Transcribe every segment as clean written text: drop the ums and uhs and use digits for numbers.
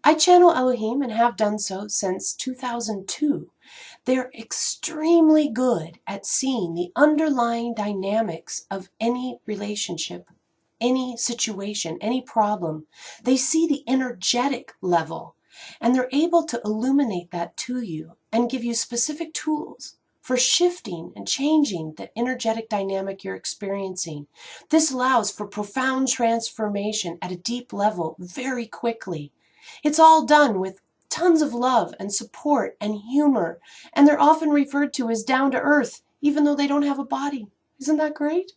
I channel Elohim and have done so since 2002. They're extremely good at seeing the underlying dynamics of any relationship, any situation, any problem. They see the energetic level, and they're able to illuminate that to you and give you specific tools for shifting and changing the energetic dynamic you're experiencing. This allows for profound transformation at a deep level very quickly. It's all done with tons of love and support and humor, and they're often referred to as down to earth, even though they don't have a body. Isn't that great?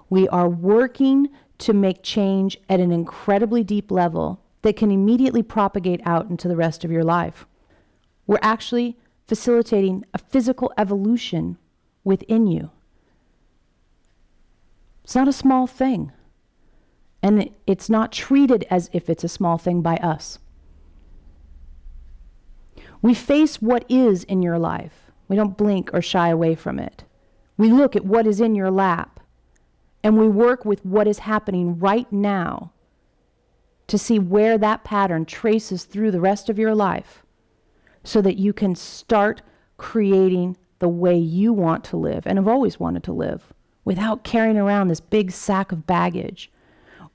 We are working to make change at an incredibly deep level that can immediately propagate out into the rest of your life. We're actually facilitating a physical evolution within you. It's not a small thing. And it's not treated as if it's a small thing by us. We face what is in your life. We don't blink or shy away from it. We look at what is in your lap, and we work with what is happening right now to see where that pattern traces through the rest of your life so that you can start creating the way you want to live and have always wanted to live without carrying around this big sack of baggage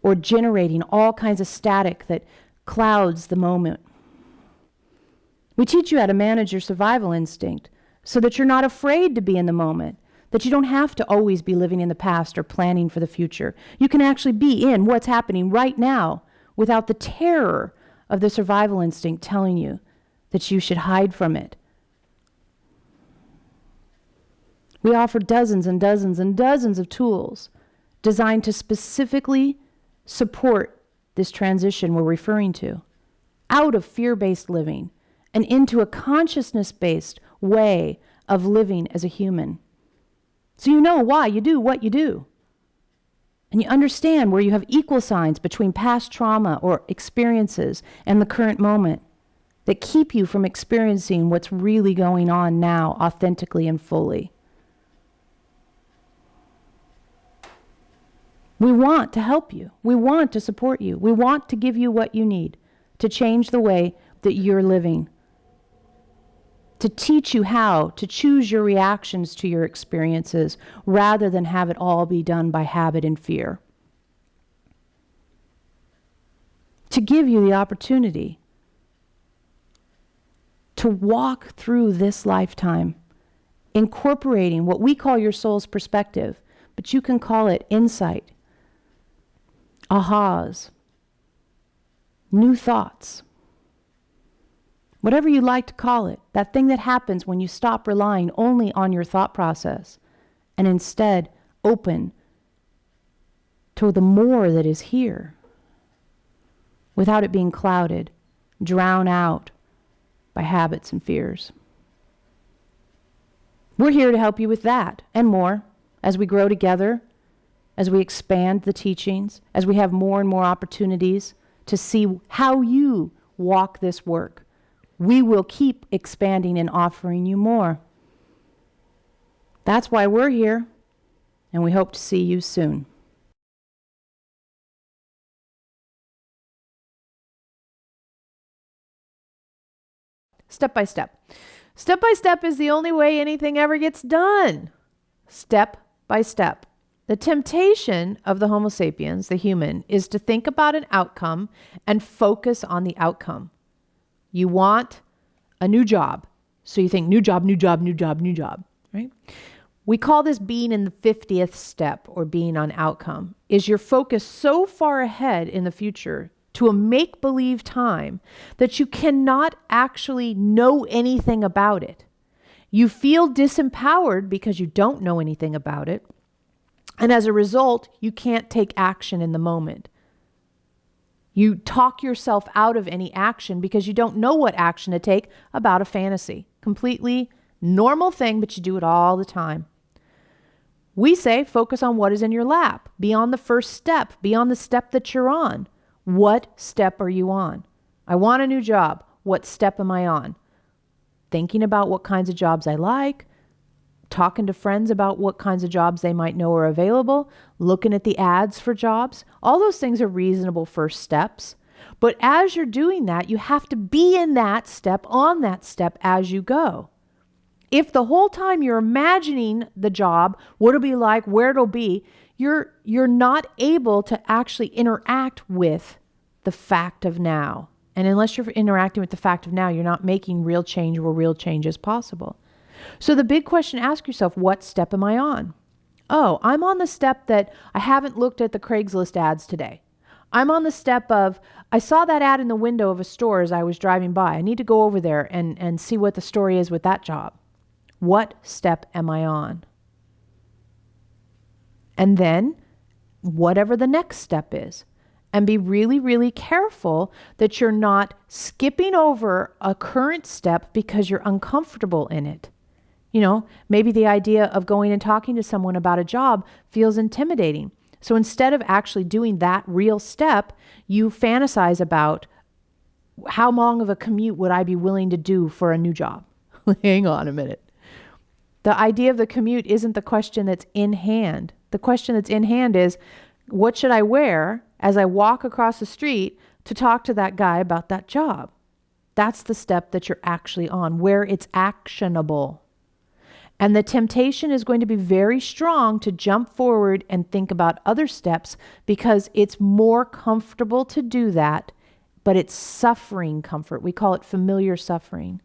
or generating all kinds of static that clouds the moment. We teach you how to manage your survival instinct so that you're not afraid to be in the moment, that you don't have to always be living in the past or planning for the future. You can actually be in what's happening right now without the terror of the survival instinct telling you that you should hide from it. We offer dozens and dozens and dozens of tools designed to specifically support this transition we're referring to, out of fear-based living and into a consciousness-based way of living as a human. So you know why you do what you do. And you understand where you have equal signs between past trauma or experiences and the current moment that keep you from experiencing what's really going on now authentically and fully. We want to help you. We want to support you. We want to give you what you need to change the way that you're living, to teach you how to choose your reactions to your experiences rather than have it all be done by habit and fear. To give you the opportunity to walk through this lifetime, incorporating what we call your soul's perspective, but you can call it insight, ahas, new thoughts, whatever you like to call it, that thing that happens when you stop relying only on your thought process and instead open to the more that is here without it being clouded, drowned out by habits and fears. We're here to help you with that and more as we grow together, as we expand the teachings, as we have more and more opportunities to see how you walk this work. We will keep expanding and offering you more. That's why we're here, and we hope to see you soon. Step by step. Step by step is the only way anything ever gets done. Step by step. The temptation of the Homo sapiens, the human, is to think about an outcome and focus on the outcome. You want a new job. So you think new job, new job, new job, new job, right? We call this being in the 50th step or being on outcome. Is your focus so far ahead in the future to a make-believe time that you cannot actually know anything about it? You feel disempowered because you don't know anything about it. And as a result, you can't take action in the moment. You talk yourself out of any action because you don't know what action to take about a fantasy. Completely normal thing, but you do it all the time. We say focus on what is in your lap. Be on the first step. Be on the step that you're on. What step are you on? I want a new job. What step am I on? Thinking about what kinds of jobs I like. talking to friends about what kinds of jobs they might know are available, looking at the ads for jobs. All those things are reasonable first steps. But as you're doing that, you have to be in that step, on that step as you go. If the whole time you're imagining the job, what it'll be like, where it'll be, you're not able to actually interact with the fact of now. And unless you're interacting with the fact of now, you're not making real change where real change is possible. So the big question, ask yourself, what step am I on? Oh, I'm on the step that I haven't looked at the Craigslist ads today. I'm on the step of, I saw that ad in the window of a store as I was driving by. I need to go over there and see what the story is with that job. What step am I on? And then whatever the next step is. And be really, really careful that you're not skipping over a current step because you're uncomfortable in it. You know, maybe the idea of going and talking to someone about a job feels intimidating. So instead of actually doing that real step, you fantasize about how long of a commute would I be willing to do for a new job? Hang on a minute. The idea of the commute isn't the question that's in hand. The question that's in hand is, what should I wear as I walk across the street to talk to that guy about that job? That's the step that you're actually on, where it's actionable. And the temptation is going to be very strong to jump forward and think about other steps because it's more comfortable to do that, but it's suffering comfort. We call it familiar suffering.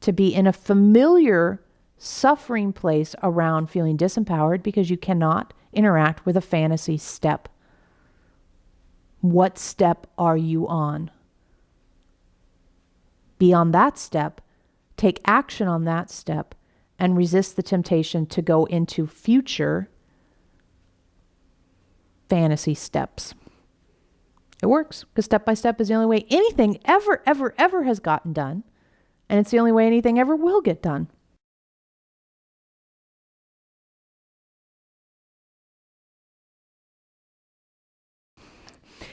To be in a familiar suffering place around feeling disempowered because you cannot interact with a fantasy step. What step are you on? Be on that step, take action on that step, and resist the temptation to go into future fantasy steps. It works because step by step is the only way anything ever has gotten done. And it's the only way anything ever will get done.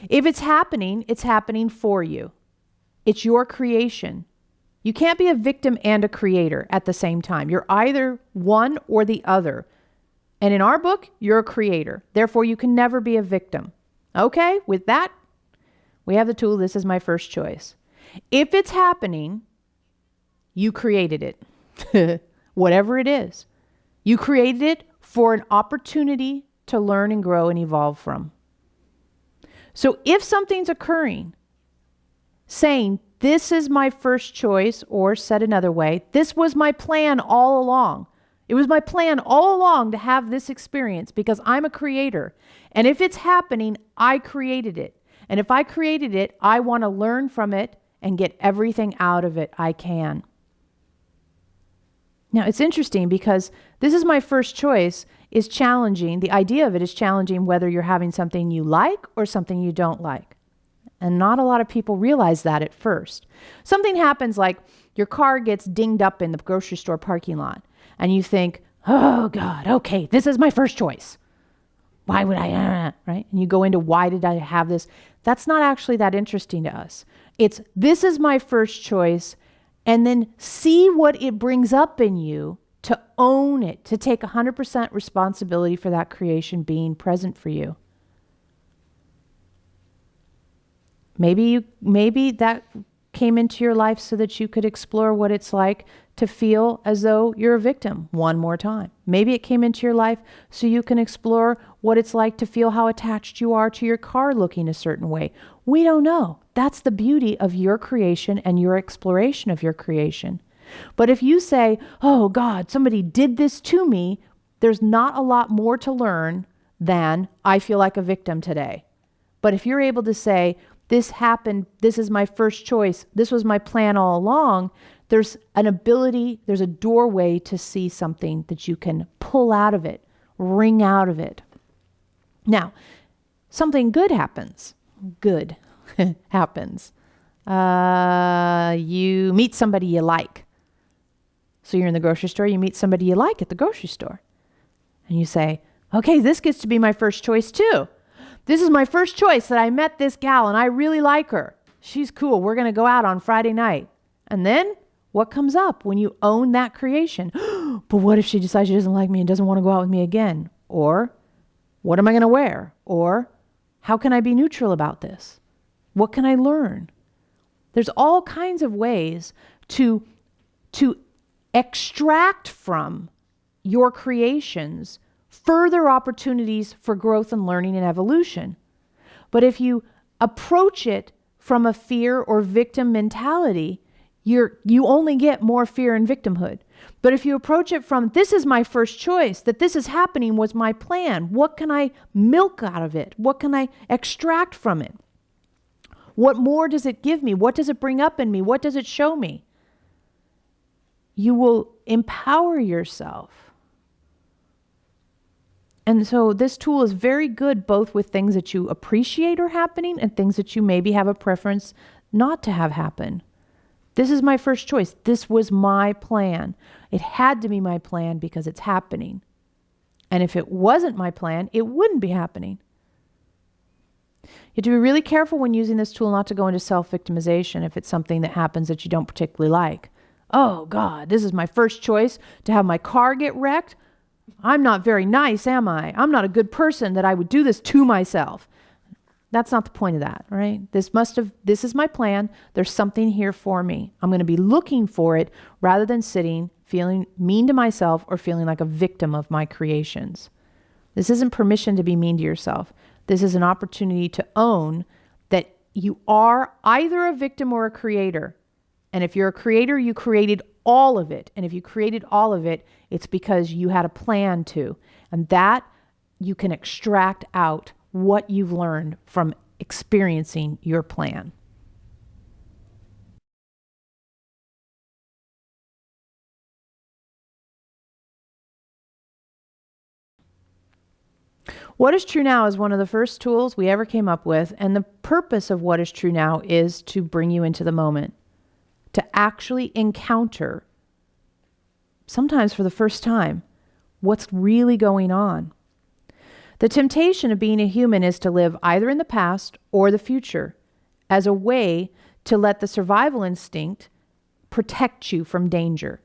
If it's happening for you. It's your creation. You can't be a victim and a creator at the same time. You're either one or the other. And in our book, you're a creator. Therefore, you can never be a victim. Okay, with that, we have the tool. This is my first choice. If it's happening, you created it. Whatever it is. You created it for an opportunity to learn and grow and evolve from. So if something's occurring, saying, this is my first choice, or said another way, this was my plan all along. It was my plan all along to have this experience because I'm a creator. And if it's happening, I created it. And if I created it, I want to learn from it and get everything out of it I can. Now, it's interesting because this is my first choice is challenging. The idea of it is challenging whether you're having something you like or something you don't like. And not a lot of people realize that at first. Something happens like your car gets dinged up in the grocery store parking lot. And you think, oh God, okay, this is my first choice. Why would I, right? And you go into, why did I have this? That's not actually that interesting to us. It's, this is my first choice. And then see what it brings up in you to own it, to take 100% responsibility for that creation being present for you. Maybe that came into your life so that you could explore what it's like to feel as though you're a victim one more time. Maybe it came into your life so you can explore what it's like to feel how attached you are to your car looking a certain way. We don't know. That's the beauty of your creation and your exploration of your creation. But if you say, oh God, somebody did this to me, there's not a lot more to learn than I feel like a victim today. But if you're able to say, this happened, this is my first choice, this was my plan all along, there's an ability, there's a doorway to see something that you can pull out of it, wring out of it. Now, something good happens. Good happens. You meet somebody you like. So you're in the grocery store, you meet somebody you like at the grocery store. And you say, okay, this gets to be my first choice too. This is my first choice that I met this gal and I really like her. She's cool. We're going to go out on Friday night. And then what comes up when you own that creation? But what if she decides she doesn't like me and doesn't want to go out with me again? Or what am I going to wear? Or how can I be neutral about this? What can I learn? There's all kinds of ways to extract from your creations further opportunities for growth and learning and evolution. But if you approach it from a fear or victim mentality, you only get more fear and victimhood. But if you approach it from, this is my first choice, that this is happening was my plan. What can I milk out of it? What can I extract from it? What more does it give me? What does it bring up in me? What does it show me? You will empower yourself. And so this tool is very good both with things that you appreciate are happening and things that you maybe have a preference not to have happen. This is my first choice. This was my plan. It had to be my plan because it's happening. And if it wasn't my plan, it wouldn't be happening. You have to be really careful when using this tool not to go into self-victimization if it's something that happens that you don't particularly like. Oh God, this is my first choice to have my car get wrecked. I'm not very nice, am I? I'm not a good person that I would do this to myself. That's not the point of that, right? This is my plan. There's something here for me. I'm going to be looking for it rather than sitting, feeling mean to myself or feeling like a victim of my creations. This isn't permission to be mean to yourself. This is an opportunity to own that you are either a victim or a creator. And if you're a creator, you created all of it. And if you created all of it, it's because you had a plan to. And that you can extract out what you've learned from experiencing your plan. What is true now is one of the first tools we ever came up with. And the purpose of what is true now is to bring you into the moment, to actually encounter, sometimes for the first time, what's really going on. The temptation of being a human is to live either in the past or the future as a way to let the survival instinct protect you from danger.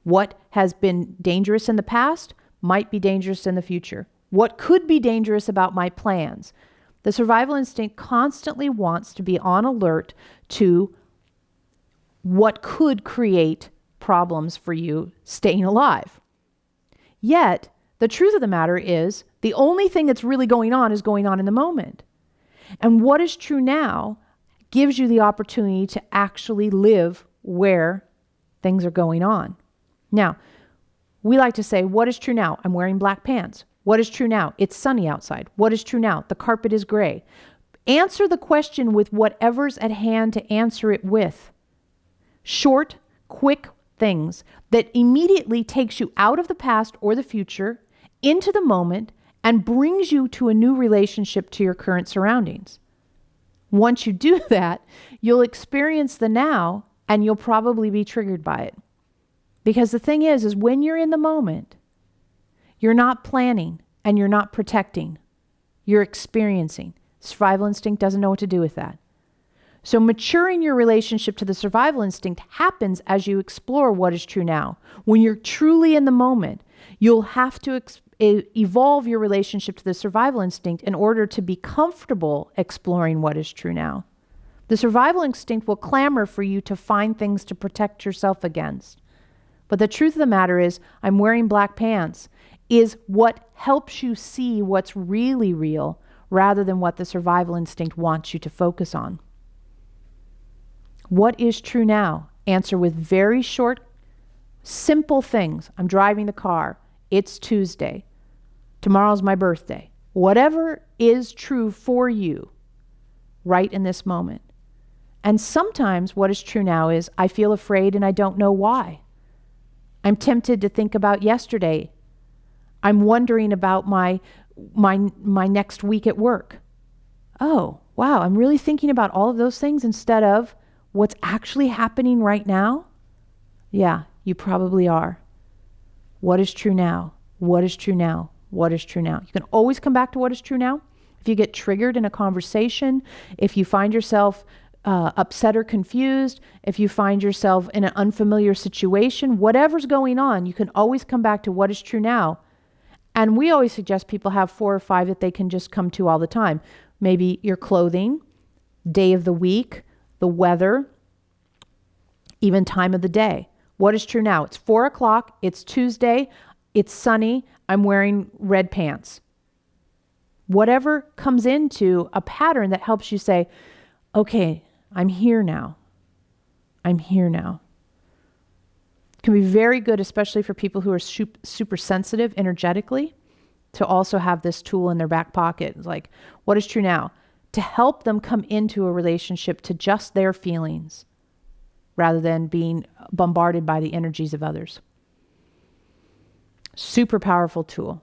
What has been dangerous in the past might be dangerous in the future. What could be dangerous about my plans? The survival instinct constantly wants to be on alert to what could create problems for you staying alive. Yet, the truth of the matter is, the only thing that's really going on is going on in the moment. And what is true now gives you the opportunity to actually live where things are going on. Now, we like to say, what is true now? I'm wearing black pants. What is true now? It's sunny outside. What is true now? The carpet is gray. Answer the question with whatever's at hand to answer it with. Short, quick things that immediately takes you out of the past or the future into the moment and brings you to a new relationship to your current surroundings. Once you do that, you'll experience the now and you'll probably be triggered by it. Because the thing is when you're in the moment, you're not planning and you're not protecting. You're experiencing. Survival instinct doesn't know what to do with that. So maturing your relationship to the survival instinct happens as you explore what is true now. When you're truly in the moment, you'll have to evolve your relationship to the survival instinct in order to be comfortable exploring what is true now. The survival instinct will clamor for you to find things to protect yourself against. But the truth of the matter is, I'm wearing black pants, is what helps you see what's really real rather than what the survival instinct wants you to focus on. What is true now? Answer with very short, simple things. I'm driving the car. It's Tuesday. Tomorrow's my birthday. Whatever is true for you right in this moment. And sometimes what is true now is I feel afraid and I don't know why. I'm tempted to think about yesterday. I'm wondering about my next week at work. Oh, wow, I'm really thinking about all of those things instead of what's actually happening right now? Yeah, you probably are. What is true now? What is true now? What is true now? You can always come back to what is true now. If you get triggered in a conversation, if you find yourself upset or confused, if you find yourself in an unfamiliar situation, whatever's going on, you can always come back to what is true now. And we always suggest people have 4 or 5 that they can just come to all the time. Maybe your clothing, day of the week, the weather, even time of the day. What is true now? It's 4 o'clock. It's Tuesday. It's sunny. I'm wearing red pants. Whatever comes into a pattern that helps you say, okay, I'm here now. I'm here now. It can be very good, especially for people who are super sensitive energetically, to also have this tool in their back pocket. It's like, what is true now? To help them come into a relationship to just their feelings rather than being bombarded by the energies of others. Super powerful tool.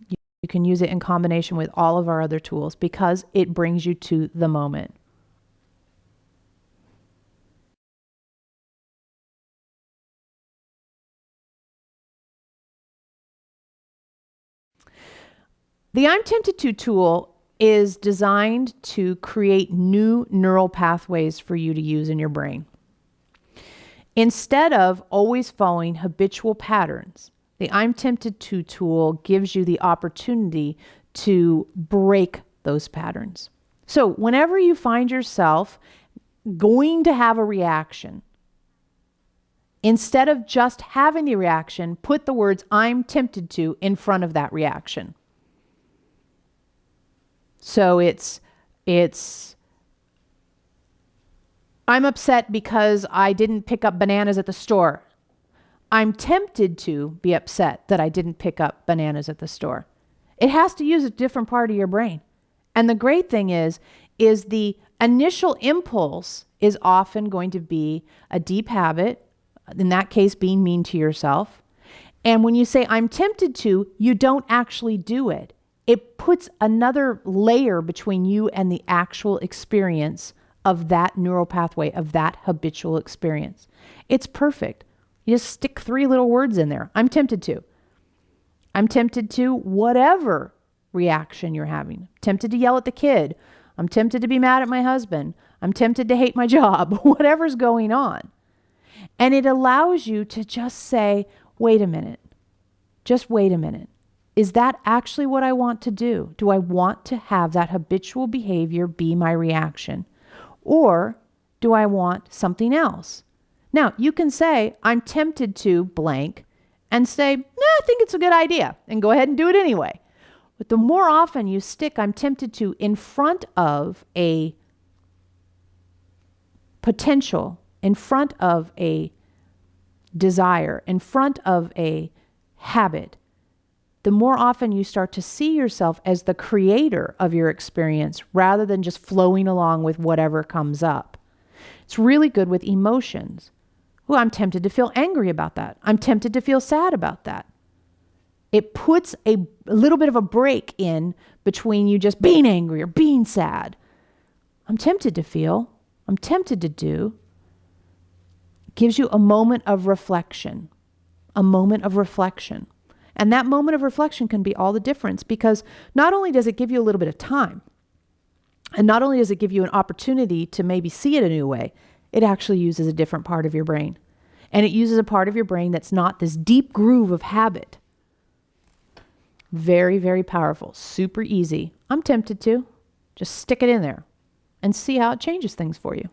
You can use it in combination with all of our other tools because it brings you to the moment. The I'm Tempted To tool is designed to create new neural pathways for you to use in your brain. Instead of always following habitual patterns, the I'm Tempted To tool gives you the opportunity to break those patterns. So whenever you find yourself going to have a reaction, instead of just having the reaction, put the words I'm tempted to in front of that reaction. So it's I'm upset because I didn't pick up bananas at the store. I'm tempted to be upset that I didn't pick up bananas at the store. It has to use a different part of your brain. And the great thing is the initial impulse is often going to be a deep habit, in that case being mean to yourself. And when you say I'm tempted to, you don't actually do it. It puts another layer between you and the actual experience of that neural pathway, of that habitual experience. It's perfect. You just stick 3 little words in there. I'm tempted to. I'm tempted to whatever reaction you're having. Tempted to yell at the kid. I'm tempted to be mad at my husband. I'm tempted to hate my job. Whatever's going on. And it allows you to just say, wait a minute. Just wait a minute. Is that actually what I want to do? Do I want to have that habitual behavior be my reaction? Or do I want something else? Now, you can say, I'm tempted to blank, and say, I think it's a good idea, and go ahead and do it anyway. But the more often you stick I'm tempted to in front of a potential, in front of a desire, in front of a habit, the more often you start to see yourself as the creator of your experience rather than just flowing along with whatever comes up. It's really good with emotions. Oh, I'm tempted to feel angry about that. I'm tempted to feel sad about that. It puts a little bit of a break in between you just being angry or being sad. I'm tempted to feel. I'm tempted to do. It gives you a moment of reflection. A moment of reflection. And that moment of reflection can be all the difference because not only does it give you a little bit of time, and not only does it give you an opportunity to maybe see it a new way, it actually uses a different part of your brain. And it uses a part of your brain that's not this deep groove of habit. Very, very powerful. Super easy. I'm tempted to. Just stick it in there and see how it changes things for you.